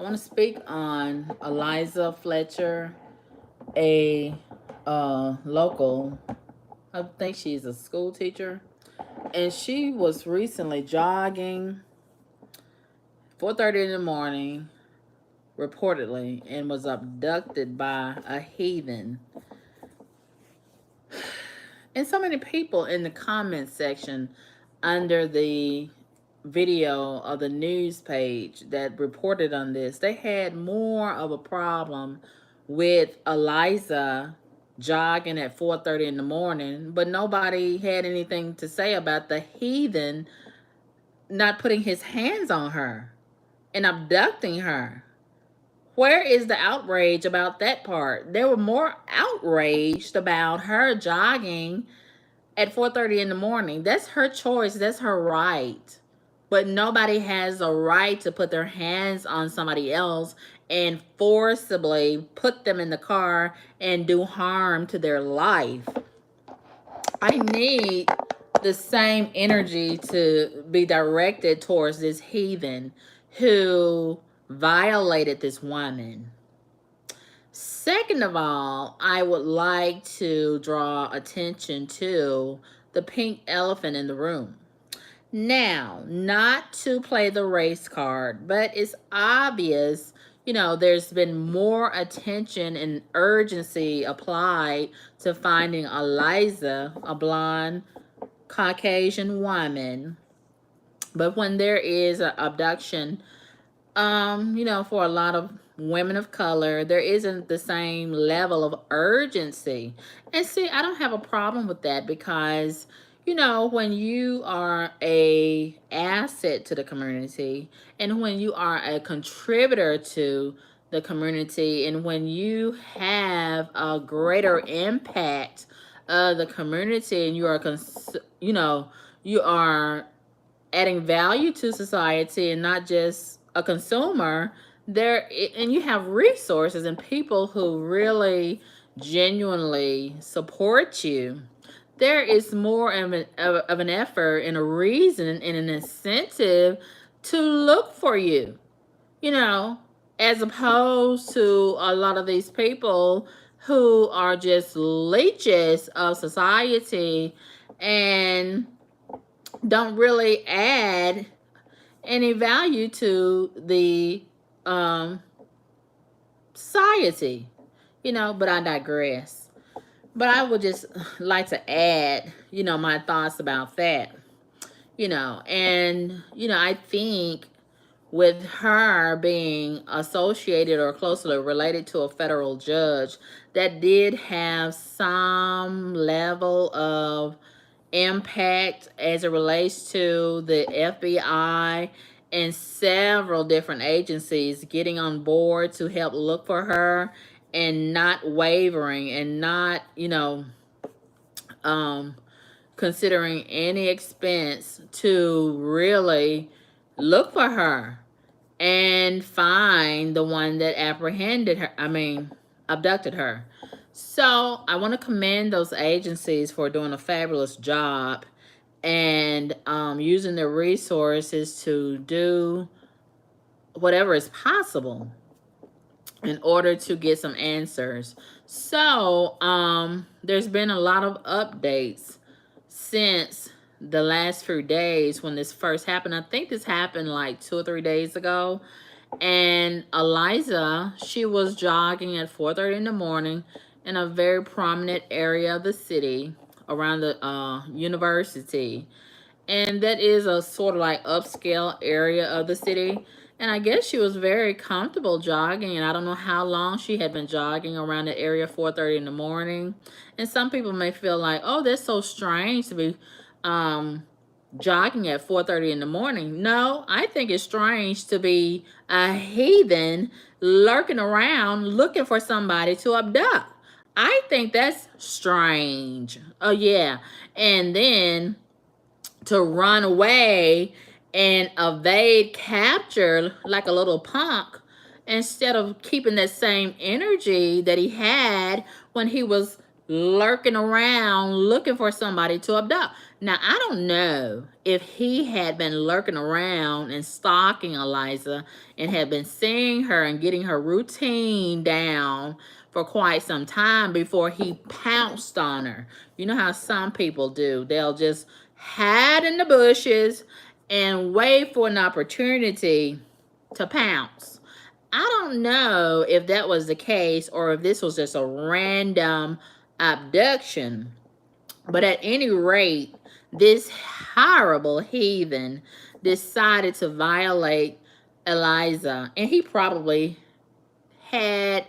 I want to speak on Eliza Fletcher, a local. I think she's a school teacher, and she was recently jogging 4:30 in the morning, reportedly, and was abducted by a heathen. And so many people in the comment section under the video of the news page that reported on this, they had more of a problem with Eliza jogging at 4:30 in the morning, but nobody had anything to say about the heathen not putting his hands on her and abducting her. Where is the outrage about that part? They were more outraged about her jogging at 4:30 in the morning. That's her choice. That's her right. But nobody has a right to put their hands on somebody else and forcibly put them in the car and do harm to their life. I need the same energy to be directed towards this heathen who violated this woman. Second of all, I would like to draw attention to the pink elephant in the room. Now, not to play the race card, but it's obvious, there's been more attention and urgency applied to finding Eliza, a blonde Caucasian woman. But when there is an abduction, for a lot of women of color, there isn't the same level of urgency. And see, I don't have a problem with that because, when you are a asset to the community and when you are a contributor to the community and when you have a greater impact of the community and you are adding value to society and not just a consumer there, and you have resources and people who really genuinely support you, there is more of an effort and a reason and an incentive to look for you, you know as opposed to a lot of these people who are just leeches of society and don't really add any value to the um, society, but I digress. But I would just like to add, my thoughts about that, I think with her being associated or closely related to a federal judge, that did have some level of impact as it relates to the FBI and several different agencies getting on board to help look for her and not wavering and not, um, considering any expense to really look for her and find the one that abducted her. So I want to commend those agencies for doing a fabulous job and using their resources to do whatever is possible in order to get some answers. So there's been a lot of updates since the last few days when this first happened. I think this happened like 2 or 3 days ago. And Eliza, she was jogging at 4:30 in the morning in a very prominent area of the city around the university. And that is a sort of like upscale area of the city. And I guess she was very comfortable jogging, and I don't know how long she had been jogging around the area 4:30 in the morning. And some people may feel like, oh, that's so strange to be jogging at 4:30 in the morning. No, I think it's strange to be a heathen lurking around looking for somebody to abduct. I think that's strange. Oh yeah. And then to run away and evade capture like a little punk instead of keeping that same energy that he had when he was lurking around looking for somebody to abduct. Now, I don't know if he had been lurking around and stalking Eliza and had been seeing her and getting her routine down for quite some time before he pounced on her. You know how some people do. They'll just hide in the bushes and wait for an opportunity to pounce. I don't know if that was the case or if this was just a random abduction. But at any rate, this horrible heathen decided to violate Eliza, and he probably had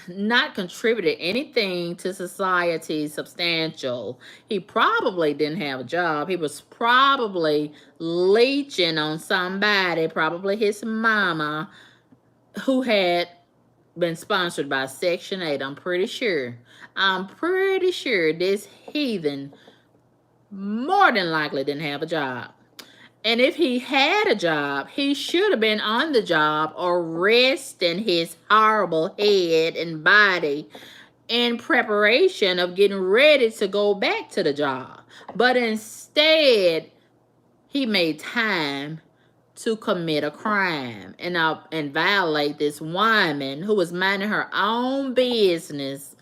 not contributed anything to society substantial. He probably didn't have a job. He was probably leeching on somebody, probably his mama, who had been sponsored by Section 8. I'm pretty sure. I'm pretty sure this heathen more than likely didn't have a job. And if he had a job, he should have been on the job or resting his horrible head and body in preparation of getting ready to go back to the job. But instead, he made time to commit a crime and violate this woman who was minding her own business.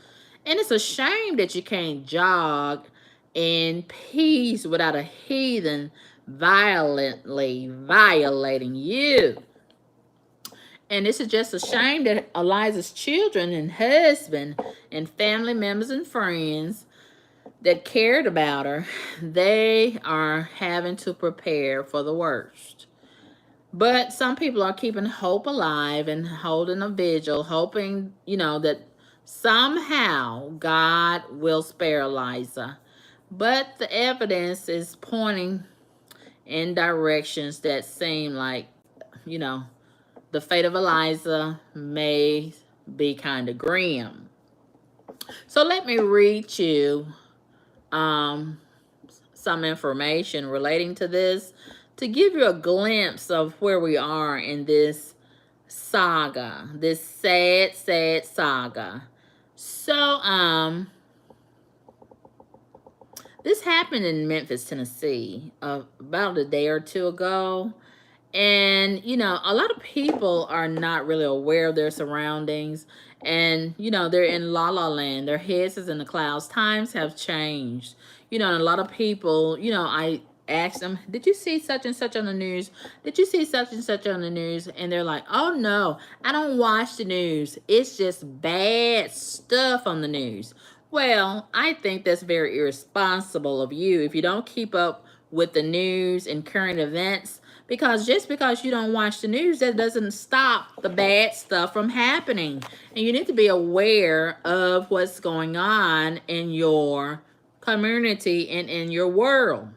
And it's a shame that you can't jog in peace without a heathen violently violating you. And this is just a shame that Eliza's children and husband and family members and friends that cared about her, they are having to prepare for the worst. But some people are keeping hope alive and holding a vigil, hoping, that somehow God will spare Eliza. But the evidence is pointing in directions that seem like, you know, the fate of Eliza may be kind of grim. So let me read you some information relating to this to give you a glimpse of where we are in this saga, this sad, sad saga. So, this happened in Memphis, Tennessee, about a day or two ago. And, a lot of people are not really aware of their surroundings. And, they're in la la land. Their heads is in the clouds. Times have changed. And a lot of people, I ask them, did you see such and such on the news? Did you see such and such on the news? And they're like, oh no, I don't watch the news. It's just bad stuff on the news. Well, I think that's very irresponsible of you if you don't keep up with the news and current events, because just because you don't watch the news, that doesn't stop the bad stuff from happening. And you need to be aware of what's going on in your community and in your world.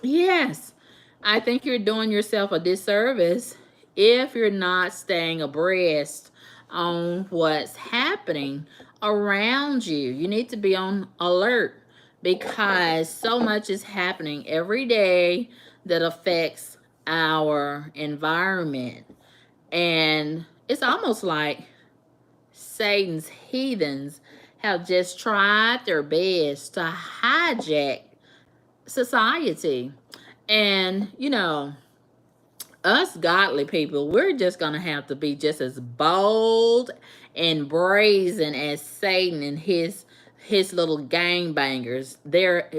Yes, I think you're doing yourself a disservice if you're not staying abreast on what's happening around you. You need to be on alert because so much is happening every day that affects our environment. And it's almost like Satan's heathens have just tried their best to hijack society. And, us godly people, we're just going to have to be just as bold and brazen as Satan and his little gangbangers. They're,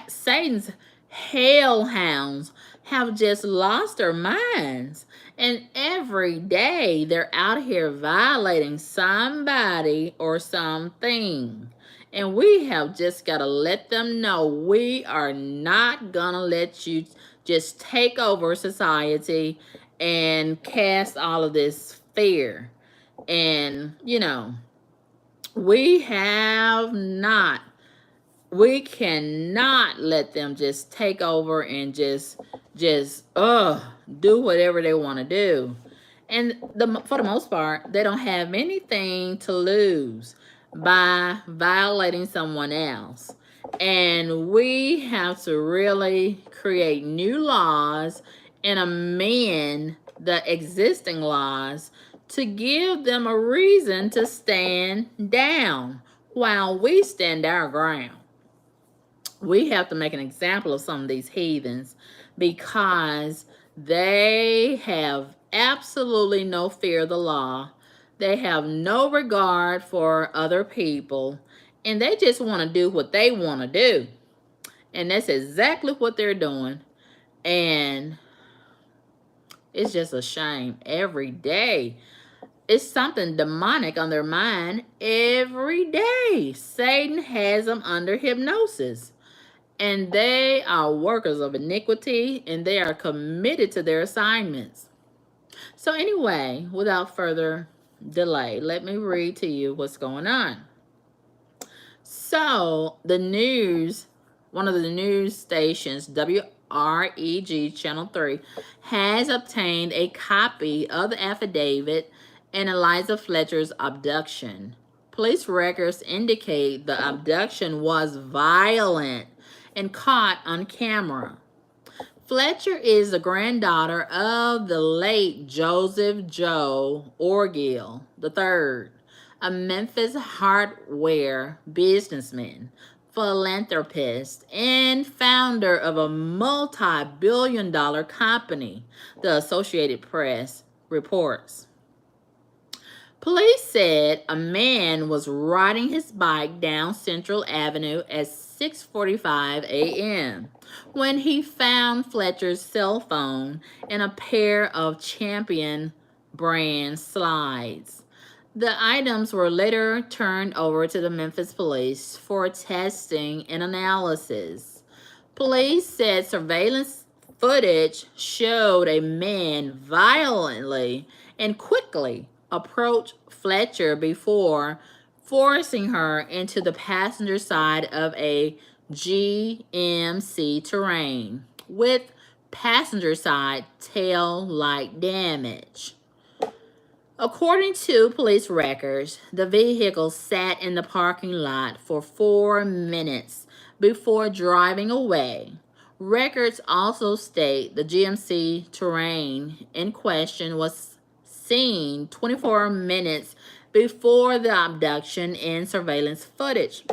Satan's hellhounds have just lost their minds. And every day they're out here violating somebody or something. And we have just got to let them know we are not going to let you just take over society and cast all of this fear. And, we have not, we cannot let them just take over and just do whatever they want to do. And for the most part, they don't have anything to lose by violating someone else. And we have to really create new laws and amend the existing laws to give them a reason to stand down while we stand our ground. We have to make an example of some of these heathens because they have absolutely no fear of the law. They have no regard for other people, and they just want to do what they want to do. And that's exactly what they're doing. And it's just a shame every day. It's something demonic on their mind every day. Satan has them under hypnosis. And they are workers of iniquity, and they are committed to their assignments. So, anyway, without further delay, let me read to you what's going on. So, the news, one of the news stations, WREG Channel 3, has obtained a copy of the affidavit in Eliza Fletcher's abduction. Police records indicate the abduction was violent and caught on camera. Fletcher is the granddaughter of the late Joseph Joe Orgill III, a Memphis hardware businessman, philanthropist, and founder of a multi-billion-dollar company, the Associated Press reports. Police said a man was riding his bike down Central Avenue at 6:45 a.m. when he found Fletcher's cell phone and a pair of Champion brand slides. The items were later turned over to the Memphis police for testing and analysis. Police said surveillance footage showed a man violently and quickly approach Fletcher before forcing her into the passenger side of a GMC Terrain with passenger side tail light damage. According to police records, the vehicle sat in the parking lot for 4 minutes before driving away. Records also state the GMC Terrain in question was seen 24 minutes before the abduction in surveillance footage.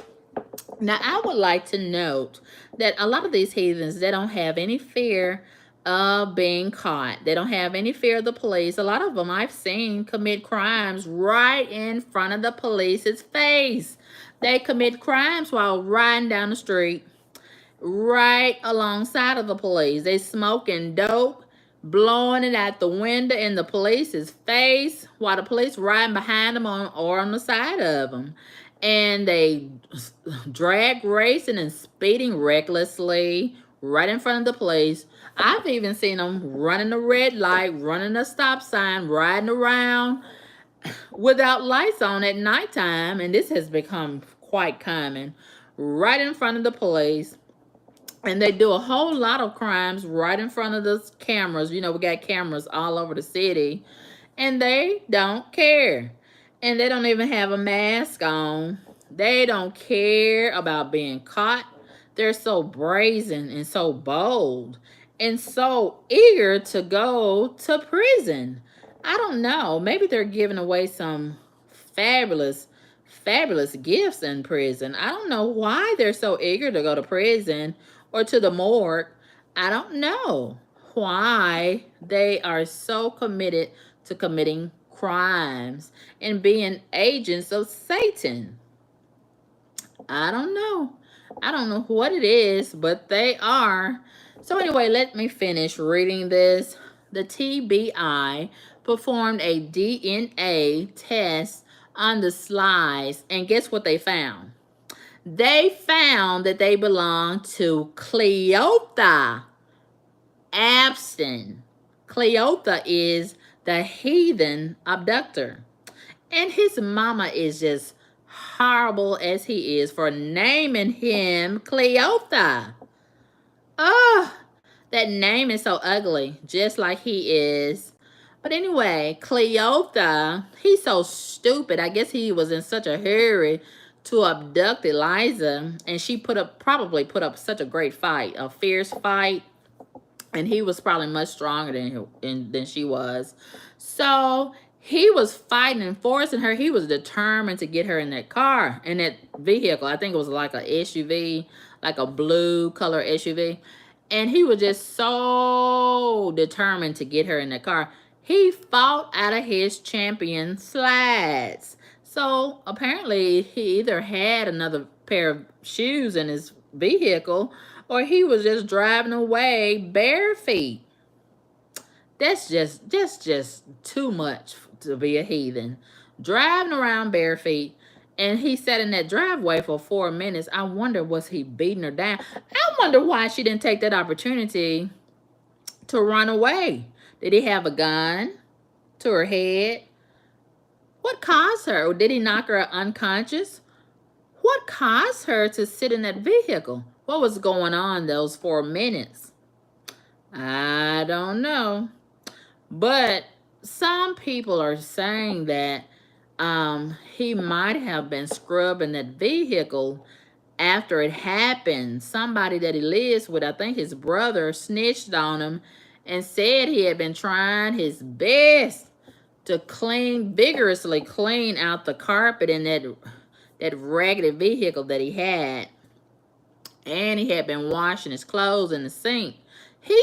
Now, I would like to note that a lot of these heathens, they don't have any fear of being caught. They don't have any fear of the police. A lot of them I've seen commit crimes right in front of the police's face. They commit crimes while riding down the street right alongside of the police. They smoking dope, blowing it out the window in the police's face while the police riding behind them or on the side of them. And they drag racing and speeding recklessly right in front of the police. I've even seen them running a red light, running a stop sign, riding around without lights on at nighttime. And this has become quite common right in front of the police. And they do a whole lot of crimes right in front of the cameras. You know, we got cameras all over the city. And they don't care. And they don't even have a mask on. They don't care about being caught. They're so brazen and so bold and so eager to go to prison. I don't know. Maybe they're giving away some fabulous, fabulous gifts in prison. I don't know why they're so eager to go to prison or to the morgue. I don't know why they are so committed to committing crimes and being agents of Satan. I don't know. I don't know what it is, but they are. So, anyway, let me finish reading this. The TBI performed a DNA test on the slides, and guess what they found? They found that they belong to Cleotha Abston. Cleotha is the heathen abductor. And his mama is just horrible as he is for naming him Cleotha. Oh, that name is so ugly, just like he is. But anyway, Cleotha, he's so stupid. I guess he was in such a hurry to abduct Eliza, and she probably put up such a great fight, a fierce fight, and he was probably much stronger than she was. So he was fighting and forcing her. He was determined to get her in that car, in that vehicle. I think it was like a SUV, like a blue color SUV. And he was just so determined to get her in the car. He fought out of his champion slides. So apparently he either had another pair of shoes in his vehicle or he was just driving away bare feet. That's just too much to be a heathen. Driving around bare feet, and he sat in that driveway for 4 minutes. I wonder, was he beating her down? I wonder why she didn't take that opportunity to run away. Did he have a gun to her head? What caused her? Or did he knock her unconscious? What caused her to sit in that vehicle? What was going on those 4 minutes? I don't know. But some people are saying that he might have been scrubbing that vehicle after it happened. Somebody that he lives with, I think his brother, snitched on him and said he had been trying his best to vigorously clean out the carpet in that raggedy vehicle that he had. And he had been washing his clothes in the sink. He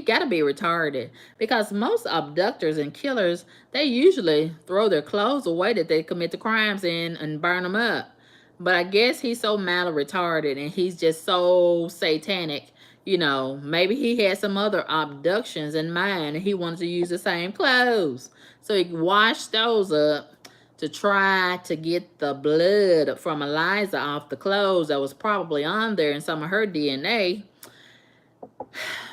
got to be retarded, because most abductors and killers, they usually throw their clothes away that they commit the crimes in and burn them up. But I guess he's so retarded and he's just so satanic. Maybe he had some other abductions in mind and he wanted to use the same clothes. So he washed those up to try to get the blood from Eliza off the clothes that was probably on there and some of her DNA.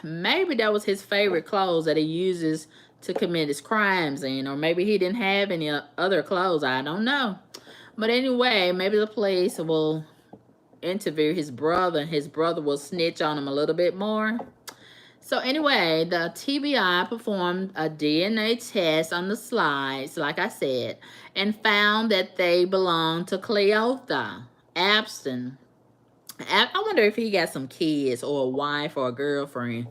Maybe that was his favorite clothes that he uses to commit his crimes in, or maybe he didn't have any other clothes. I don't know. But anyway, maybe the police will interview his brother and his brother will snitch on him a little bit more. So anyway, the TBI performed a DNA test on the slides, like I said, and found that they belonged to Cleotha, Abston. I wonder if he got some kids or a wife or a girlfriend.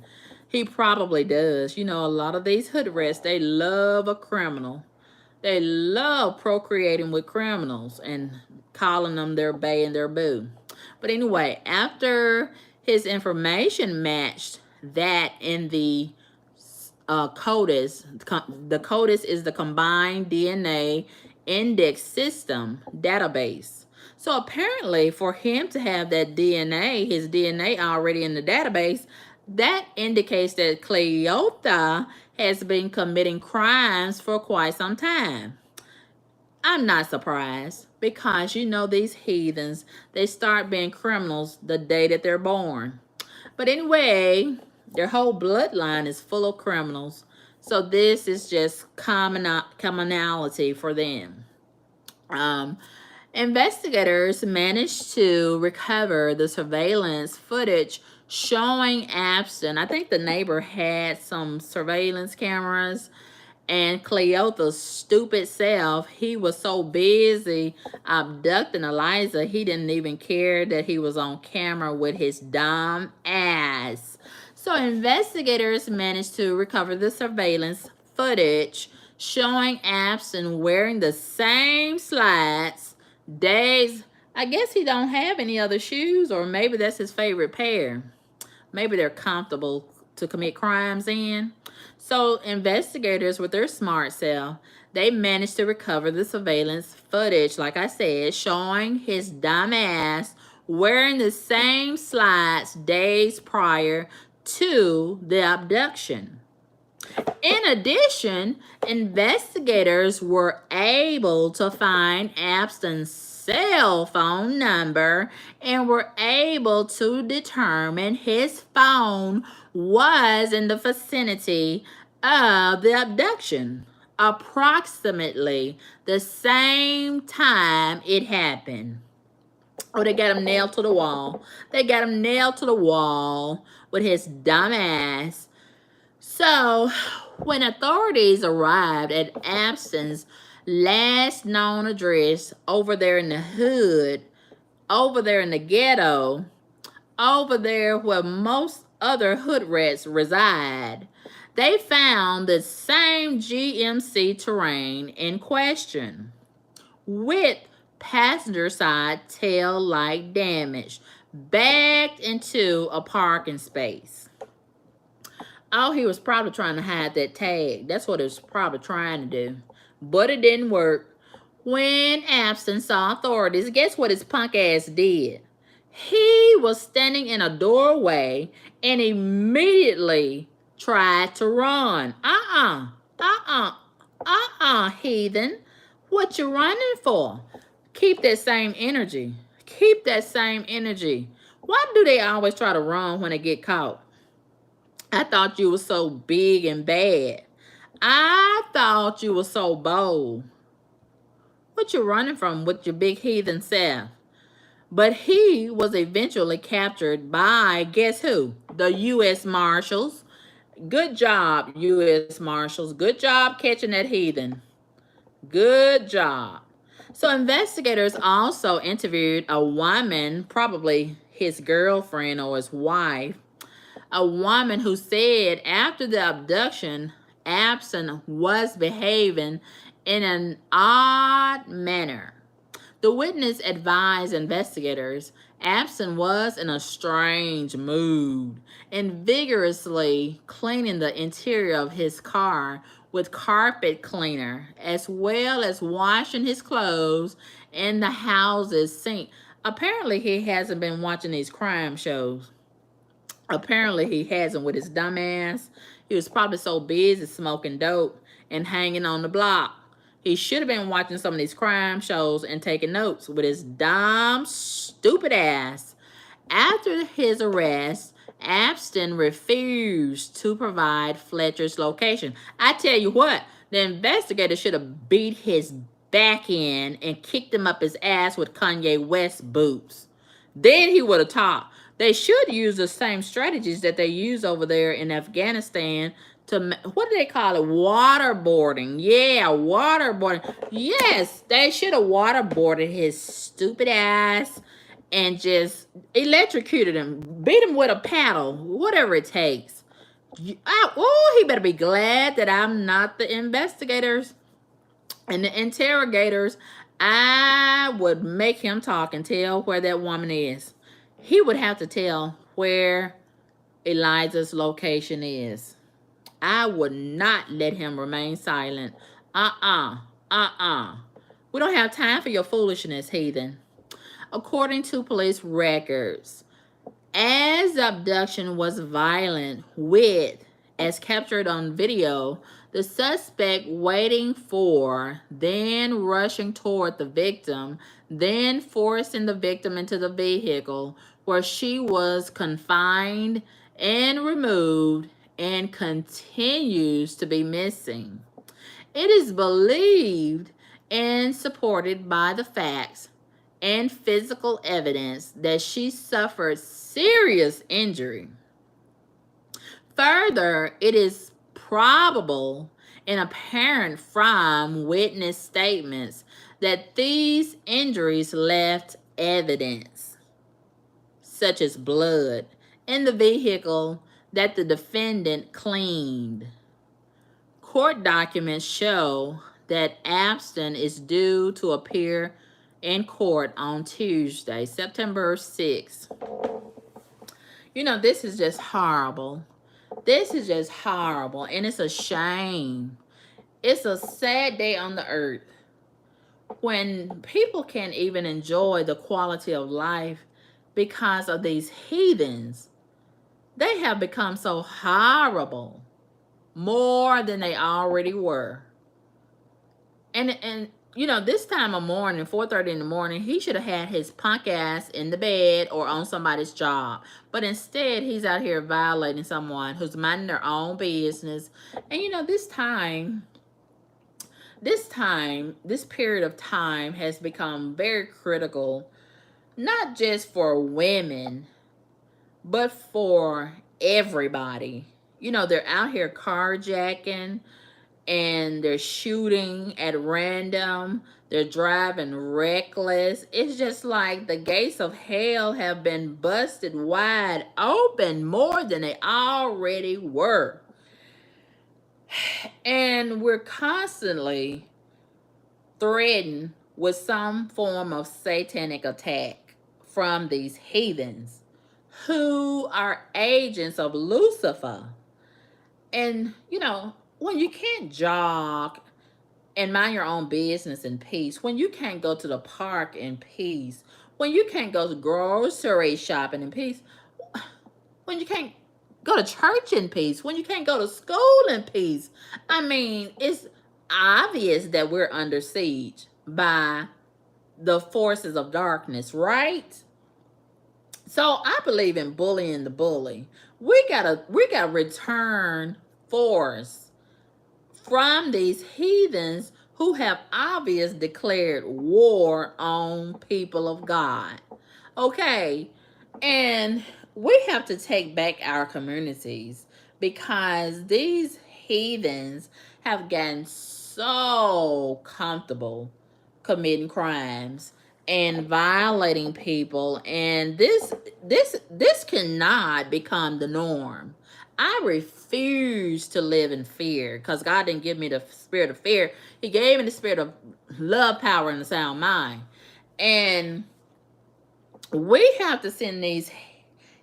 He probably does. A lot of these hood rats, they love a criminal. They love procreating with criminals and calling them their bae and their boo. But anyway, after his information matched that in the CODIS, the CODIS is the Combined DNA Index System database. So apparently for him to have that DNA, his DNA already in the database, that indicates that Cleotha has been committing crimes for quite some time. I'm not surprised, because these heathens, they start being criminals the day that they're born. But anyway, their whole bloodline is full of criminals. So this is just commonality for them. Investigators managed to recover the surveillance footage showing Abston. I think the neighbor had some surveillance cameras, and Cleotha's stupid self, he was so busy abducting Eliza, he didn't even care that he was on camera with his dumb ass. So investigators managed to recover the surveillance footage showing Abston wearing the same slides days. I guess he don't have any other shoes, or maybe that's his favorite pair. Maybe they're comfortable to commit crimes in. So investigators, with their smart self, they managed to recover the surveillance footage, like I said, showing his dumb ass wearing the same slides days prior to the abduction. In addition, investigators were able to find Abston's cell phone number and were able to determine his phone was in the vicinity of the abduction, approximately the same time it happened. Oh, they got him nailed to the wall. They got him nailed to the wall with his dumb ass. So, when authorities arrived at Abston's last known address over there in the hood, over there in the ghetto, over there where most other hood rats reside, they found the same GMC terrain in question with passenger side tail light damage. backed into a parking space. Oh, he was probably trying to hide that tag. That's what he was probably trying to do. But it didn't work. When Abston saw authorities, guess what his punk ass did? He was standing in a doorway and immediately tried to run. Heathen. What you running for? Keep that same energy. Keep that same energy. Why do they always try to run when they get caught? I thought you were so big and bad. I thought you were so bold. What you running from with your big heathen self? But he was eventually captured by, guess who? The U.S. Marshals. Good job, U.S. Marshals. Good job catching that heathen. Good job. So investigators also interviewed a woman, probably his girlfriend or his wife, a woman who said after the abduction, Abston was behaving in an odd manner. The witness advised investigators Abston was in a strange mood and vigorously cleaning the interior of his car with carpet cleaner, as well as washing his clothes in the house's sink. Apparently, he hasn't been watching these crime shows. Apparently, he hasn't with his dumb ass. He was probably so busy smoking dope and hanging on the block. He should have been watching some of these crime shows and taking notes with his dumb, stupid ass. After his arrest, Abston refused to provide Fletcher's location. I tell you what, the investigator should have beat his back in and kicked him up his ass with Kanye West boots. Then he would have talked. They should use the same strategies that they use over there in Afghanistan to, what do they call it? Waterboarding. Yeah, waterboarding. Yes, they should have waterboarded his stupid ass and just electrocuted him. Beat him with a paddle, whatever it takes. Oh, he better be glad that I'm not the investigators and the interrogators. I would make him talk and tell where that woman is. He would have to tell where Eliza's location is. I would not let him remain silent. We don't have time for your foolishness, heathen. According to police records, as the abduction was violent with, as captured on video, the suspect waiting for, then rushing toward the victim, then forcing the victim into the vehicle where she was confined and removed and continues to be missing. It is believed and supported by the facts and physical evidence that she suffered serious injury. Further, it is probable and apparent from witness statements that these injuries left evidence, such as blood, in the vehicle that the defendant cleaned. Court documents show that Abston is due to appear in court on Tuesday, September 6th. You know, this is just horrible. This is just horrible, and it's a shame. It's a sad day on the earth when people can't even enjoy the quality of life because of these heathens. They have become so horrible, more than they already were. And you know, this time of morning, 4:30 in the morning, he should have had his punk ass in the bed or on somebody's job. But instead, he's out here violating someone who's minding their own business. And you know, this period of time has become very critical, not just for women, but for everybody. You know, they're out here carjacking and they're shooting at random. They're driving reckless. It's just like the gates of hell have been busted wide open more than they already were. And we're constantly threatened with some form of satanic attack from these heathens who are agents of Lucifer. And, when you can't jog and mind your own business in peace, when you can't go to the park in peace, when you can't go to grocery shopping in peace, when you can't go to church in peace, when you can't go to school in peace, I mean, it's obvious that we're under siege by the forces of darkness, right? So I believe in bullying the bully. We gotta return force from these heathens who have obviously declared war on people of God. Okay. And we have to take back our communities because these heathens have gotten so comfortable committing crimes and violating people, and this cannot become the norm. I refuse to live in fear because God didn't give me the spirit of fear. He gave me the spirit of love, power, and a sound mind. And we have to send these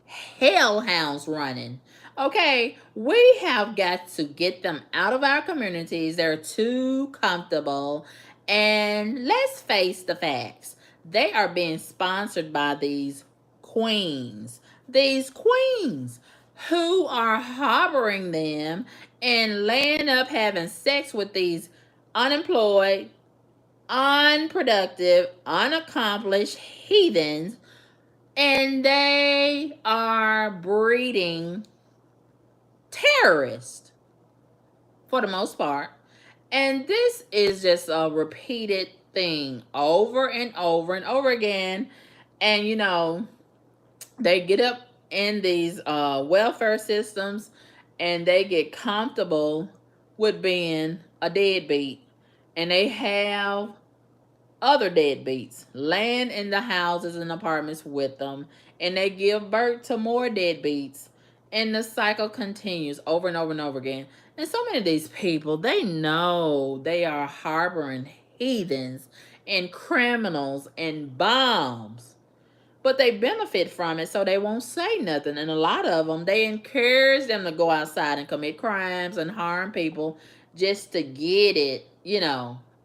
hellhounds running. Okay, we have got to get them out of our communities. They're too comfortable. And let's face the facts. They are being sponsored by these queens. These queens who are harboring them and laying up having sex with these unemployed, unproductive, unaccomplished heathens, and they are breeding terrorists for the most part. And this is just a repeated thing over and over and over again. And they get up in these welfare systems and they get comfortable with being a deadbeat. And they have other deadbeats land in the houses and apartments with them, and they give birth to more deadbeats, and the cycle continues over and over and over again. And so many of these people, they know they are harboring heathens and criminals and bombs, but they benefit from it, so they won't say nothing. And a lot of them, they encourage them to go outside and commit crimes and harm people just to get it,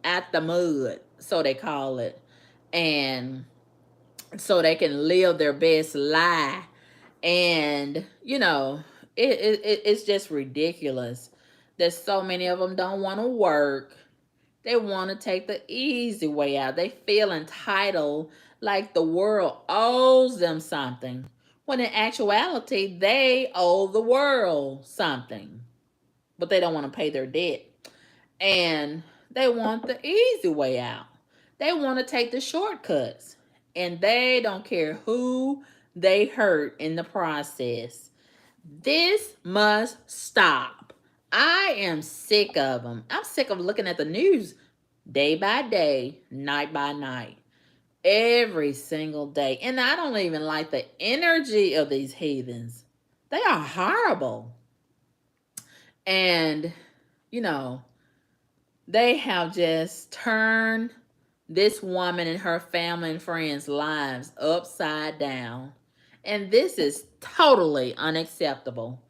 at the mud, so they call it. And so they can live their best lie. And, it's just ridiculous that so many of them don't want to work. They want to take the easy way out. They feel entitled, like the world owes them something, when in actuality, they owe the world something, but they don't want to pay their debt. And they want the easy way out. They want to take the shortcuts, and they don't care who they hurt in the process. This must stop. I am sick of them. I'm sick of looking at the news day by day, night by night, every single day. And I don't even like the energy of these heathens. They are horrible. And, you know, they have just turned this woman and her family and friends' lives upside down. And this is totally unacceptable.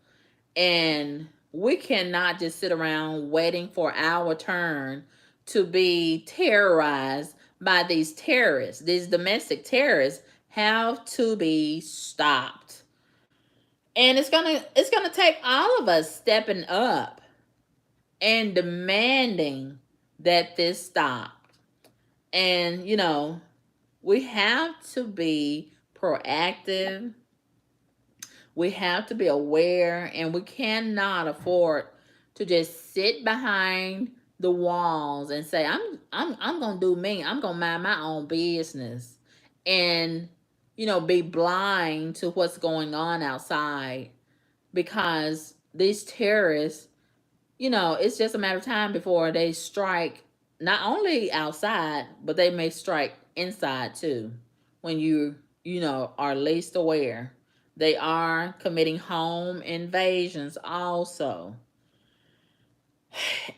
And we cannot just sit around waiting for our turn to be terrorized by these terrorists. These domestic terrorists have to be stopped. And it's gonna take all of us stepping up and demanding that this stop. And we have to be proactive. We have to be aware, and we cannot afford to just sit behind the walls and say, I'm gonna do me. I'm gonna mind my own business, and be blind to what's going on outside, because these terrorists, it's just a matter of time before they strike not only outside, but they may strike inside too. When are least aware, they are committing home invasions also.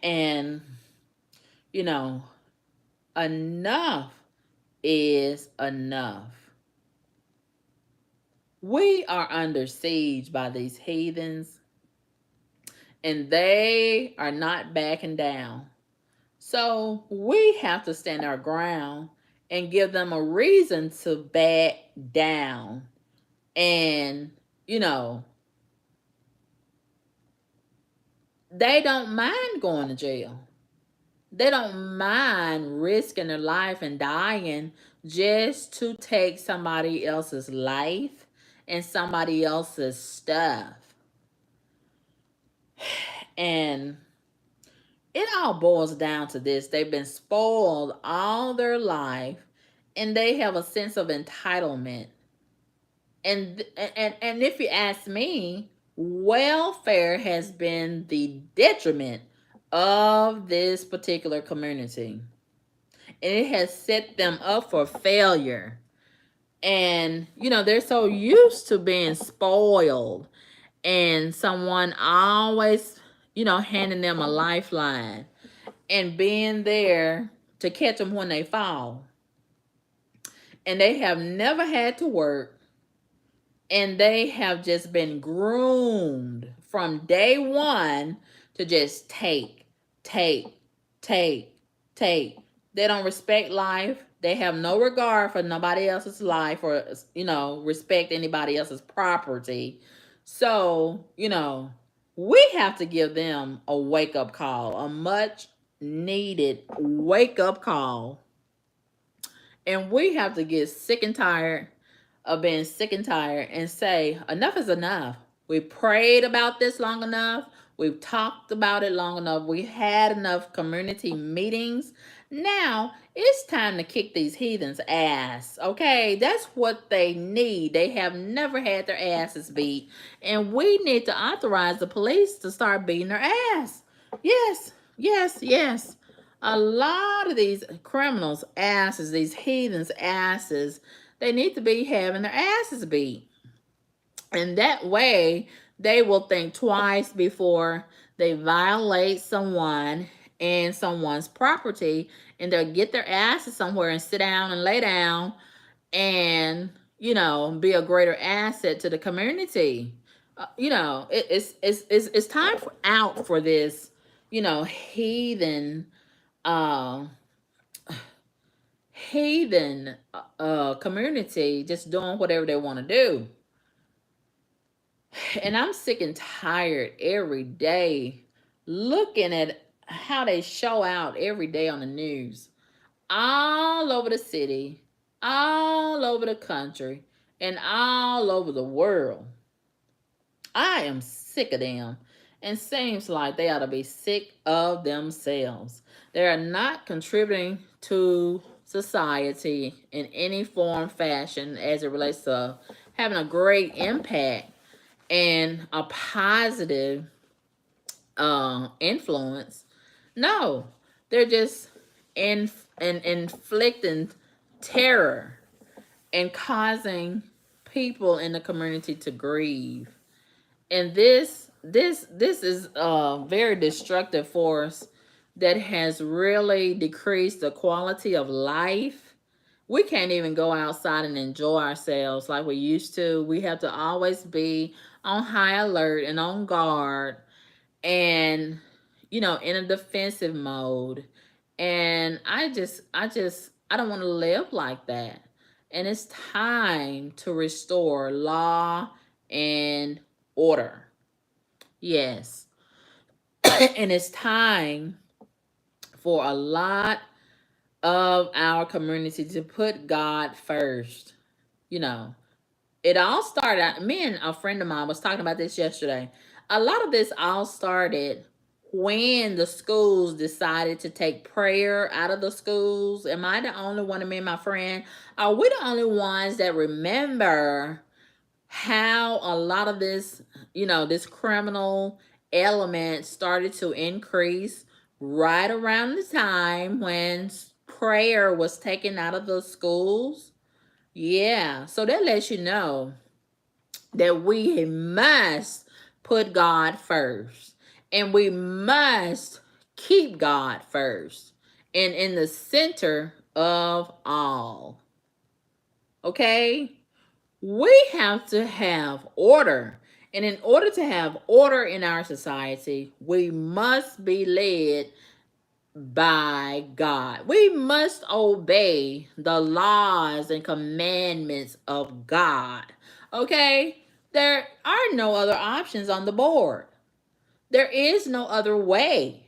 And, you know, enough is enough. We are under siege by these heathens, and they are not backing down. So we have to stand our ground and give them a reason to back down. And, you know, they don't mind going to jail. They don't mind risking their life and dying just to take somebody else's life and somebody else's stuff. And it all boils down to this: they've been spoiled all their life and they have a sense of entitlement. And if you ask me, welfare has been the detriment of this particular community. And it has set them up for failure. And they're so used to being spoiled and someone always handing them a lifeline and being there to catch them when they fall. And they have never had to work, and they have just been groomed from day one to just take, take, take. They don't respect life. They have no regard for nobody else's life or, respect anybody else's property. So, we have to give them a wake up call, a much needed wake up call. And we have to get sick and tired of being sick and tired and say, enough is enough. We prayed about this long enough. We've talked about it long enough. We had enough community meetings. Now it's time to kick these heathens' ass. Okay, that's what they need. They have never had their asses beat. And we need to authorize the police to start beating their ass. Yes, yes, yes. A lot of these criminals' asses, these heathens' asses, they need to be having their asses beat. And that way, they will think twice before they violate someone and someone's property, and they'll get their asses somewhere and sit down and lay down and, be a greater asset to the community. It's time out for this, heathen uh, community just doing whatever they want to do. And I'm sick and tired every day looking at how they show out every day on the news, all over the city, all over the country, and all over the world. I am sick of them. And seems like they ought to be sick of themselves. They are not contributing to society in any form, fashion, as it relates to having a great impact and a positive influence. No, they're just inflicting terror and causing people in the community to grieve. And this is a very destructive force that has really decreased the quality of life. We can't even go outside and enjoy ourselves like we used to. We have to always be on high alert and on guard and in a defensive mode. And I don't want to live like that. And it's time to restore law and order. Yes. And it's time for a lot of our community to put God first. You know, it all started out, me and a friend of mine was talking about this yesterday. A lot of this all started when the schools decided to take prayer out of the schools. Am I the only one, of me and my friend? Are we the only ones that remember how a lot of this, this criminal element started to increase right around the time when prayer was taken out of the schools? Yeah, so that lets you know that we must put God first, and we must keep God first and in the center of all. Okay? We have to have order. And in order to have order in our society, we must be led by God. We must obey the laws and commandments of God. Okay? There are no other options on the board. There is no other way.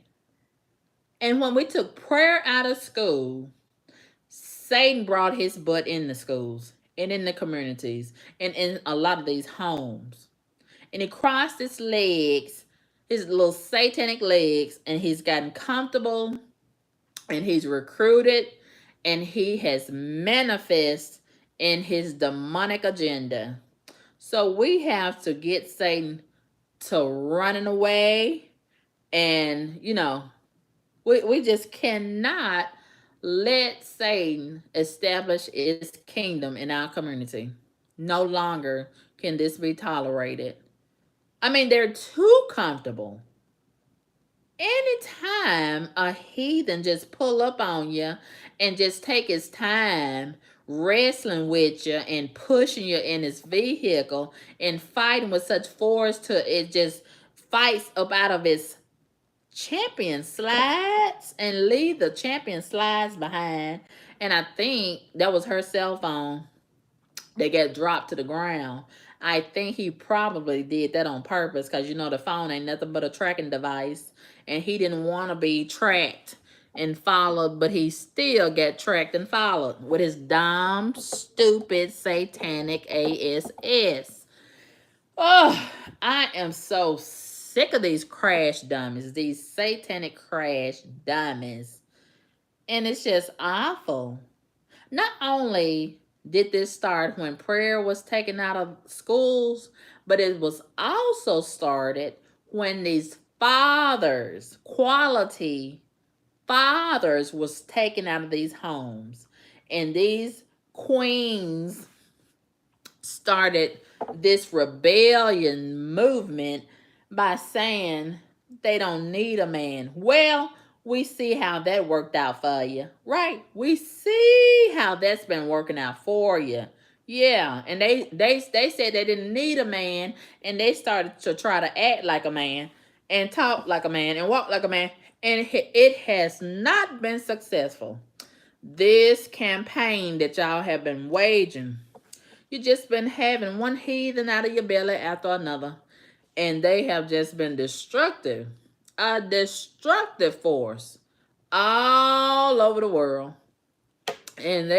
And when we took prayer out of school, Satan brought his butt in the schools and in the communities and in a lot of these homes. And he crossed his legs, his little satanic legs, and he's gotten comfortable and he's recruited and he has manifest in his demonic agenda. So we have to get Satan to running away, and we just cannot let Satan establish its kingdom in our community. No longer can this be tolerated. I mean, they're too comfortable. Anytime a heathen just pull up on you and just take his time wrestling with you and pushing you in his vehicle and fighting with such force to it just fights up out of his champion slides and leave the champion slides behind. And I think that was her cell phone. They get dropped to the ground. I think he probably did that on purpose because the phone ain't nothing but a tracking device, and he didn't want to be tracked and followed, but he still got tracked and followed with his dumb, stupid, satanic ASS. Oh, I am so sick of these crash dummies, these satanic crash dummies, and it's just awful. Not only did this start when prayer was taken out of schools, but it was also started when these fathers, quality fathers, was taken out of these homes. And these queens started this rebellion movement by saying they don't need a man. Well, we see how that worked out for you, right? We see how that's been working out for you. Yeah, and they said they didn't need a man, and they started to try to act like a man and talk like a man and walk like a man, and it has not been successful. This campaign that y'all have been waging, you just been having one heathen out of your belly after another, and they have just been destructive, a destructive force all over the world. And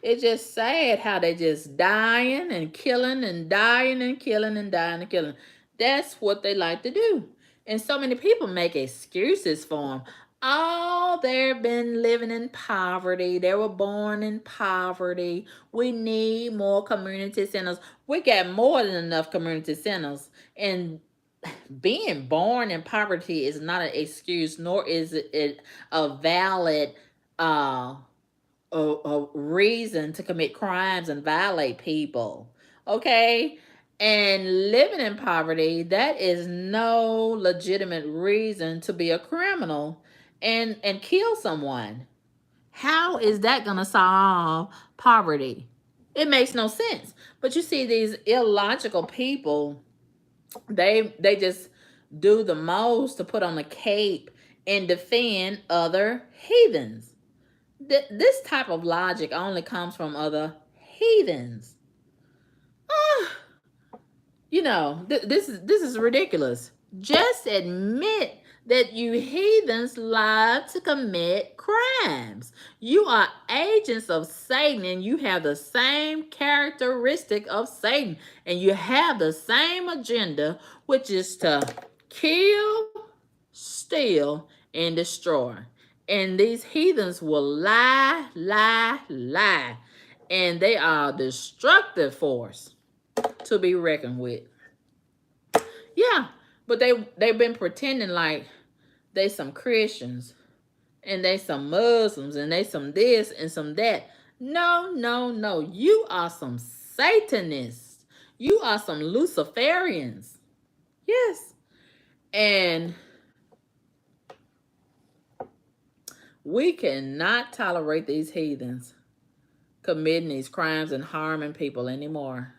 it's just sad how they just dying and killing and dying and killing and dying and killing. That's what they like to do. And so many people make excuses for them. Oh, they've been living in poverty. They were born in poverty. We need more community centers. We got more than enough community centers. And being born in poverty is not an excuse, nor is it a valid uh a reason to commit crimes and violate people. Okay? And living in poverty, that is no legitimate reason to be a criminal and kill someone. How is that going to solve poverty? It makes no sense. But you see these illogical people, they just do the most to put on a cape and defend other heathens. This type of logic only comes from other heathens. Ah, this is ridiculous. Just admit that you heathens love to commit crimes. You are agents of Satan, and you have the same characteristic of Satan, and you have the same agenda, which is to kill, steal, and destroy. And these heathens will lie, lie, lie. And they are a destructive force to be reckoned with. Yeah, but they've been pretending like they some Christians and they some Muslims and they some this and some that. No, no, no. You are some Satanists. You are some Luciferians. Yes. And we cannot tolerate these heathens. committing these crimes and harming people anymore.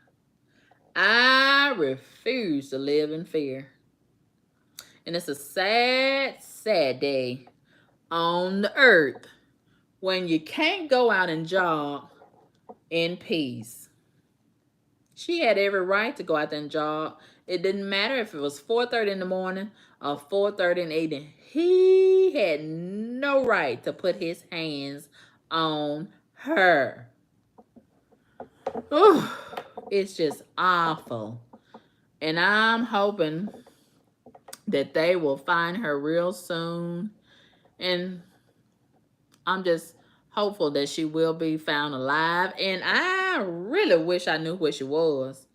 I refuse to live in fear. And it's a sad, sad day on the earth when you can't go out and jog in peace. She had every right to go out there and jog. It didn't matter if it was 4:30 in the morning or 4:30 in the evening. He had no right to put his hands on her. Ooh, it's just awful. And I'm hoping that they will find her real soon. And I'm just hopeful that she will be found alive. And I really wish I knew where she was,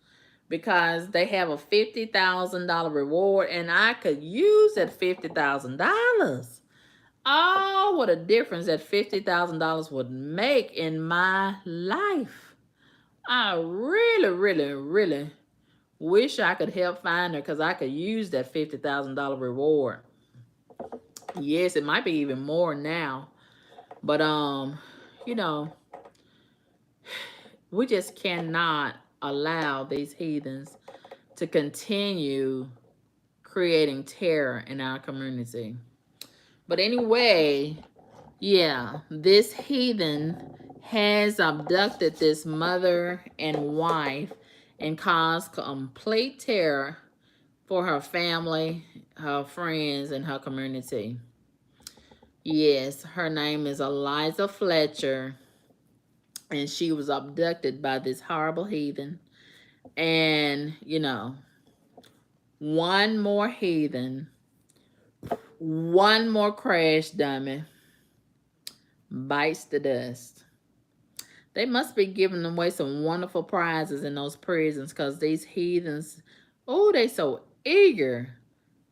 because they have a $50,000 reward, and I could use that $50,000. Oh, what a difference that $50,000 would make in my life. I really, really, really wish I could help find her, because I could use that $50,000 reward. Yes, it might be even more now. But you know, we just cannot allow these heathens to continue creating terror in our community. But anyway, yeah, this heathen has abducted this mother and wife and caused complete terror for her family, her friends, and her community. Yes, her name is Eliza Fletcher, and she was abducted by this horrible heathen. And, one more heathen, one more crash dummy bites the dust. They must be giving away some wonderful prizes in those prisons, because these heathens, oh, they so eager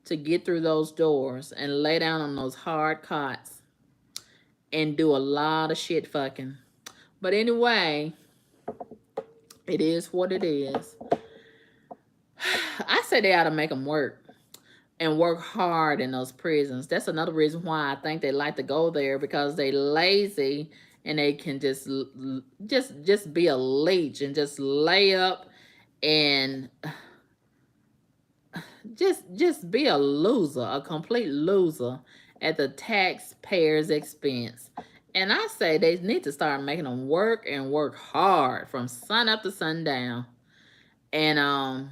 to get through those doors and lay down on those hard cots and do a lot of shit fucking. But anyway, it is what it is. I say they ought to make them work, and work hard in those prisons. That's another reason why I think they like to go there, because they lazy and they can just be a leech and just lay up and just be a loser, a complete loser at the taxpayers' expense. And I say they need to start making them work and work hard from sun up to sundown. And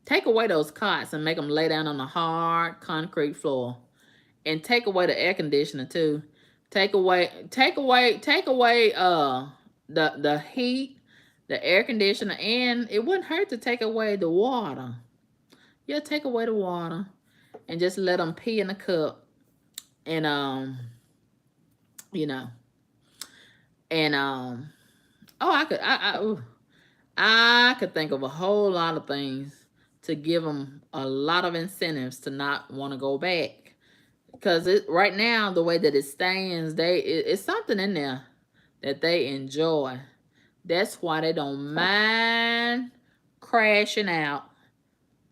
take away those cots and make them lay down on the hard concrete floor. And take away the air conditioner too. Take away the heat, the air conditioner, and it wouldn't hurt to take away the water. Yeah, take away the water and just let them pee in the cup. And you know, and oh, I could think of a whole lot of things to give them a lot of incentives to not want to go back. Because right now, the way that it stands, it's something in there that they enjoy. That's why they don't mind crashing out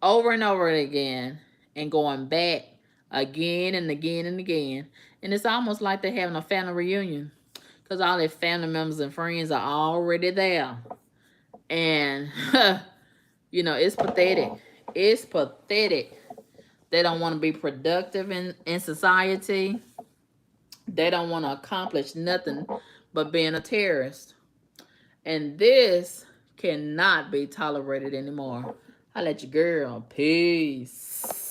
over and over again and going back again and again and again. And it's almost like they're having a family reunion, because all their family members and friends are already there. And, it's pathetic. It's pathetic. They don't want to be productive in society. They don't want to accomplish nothing but being a terrorist. And this cannot be tolerated anymore. I let you girl. Peace.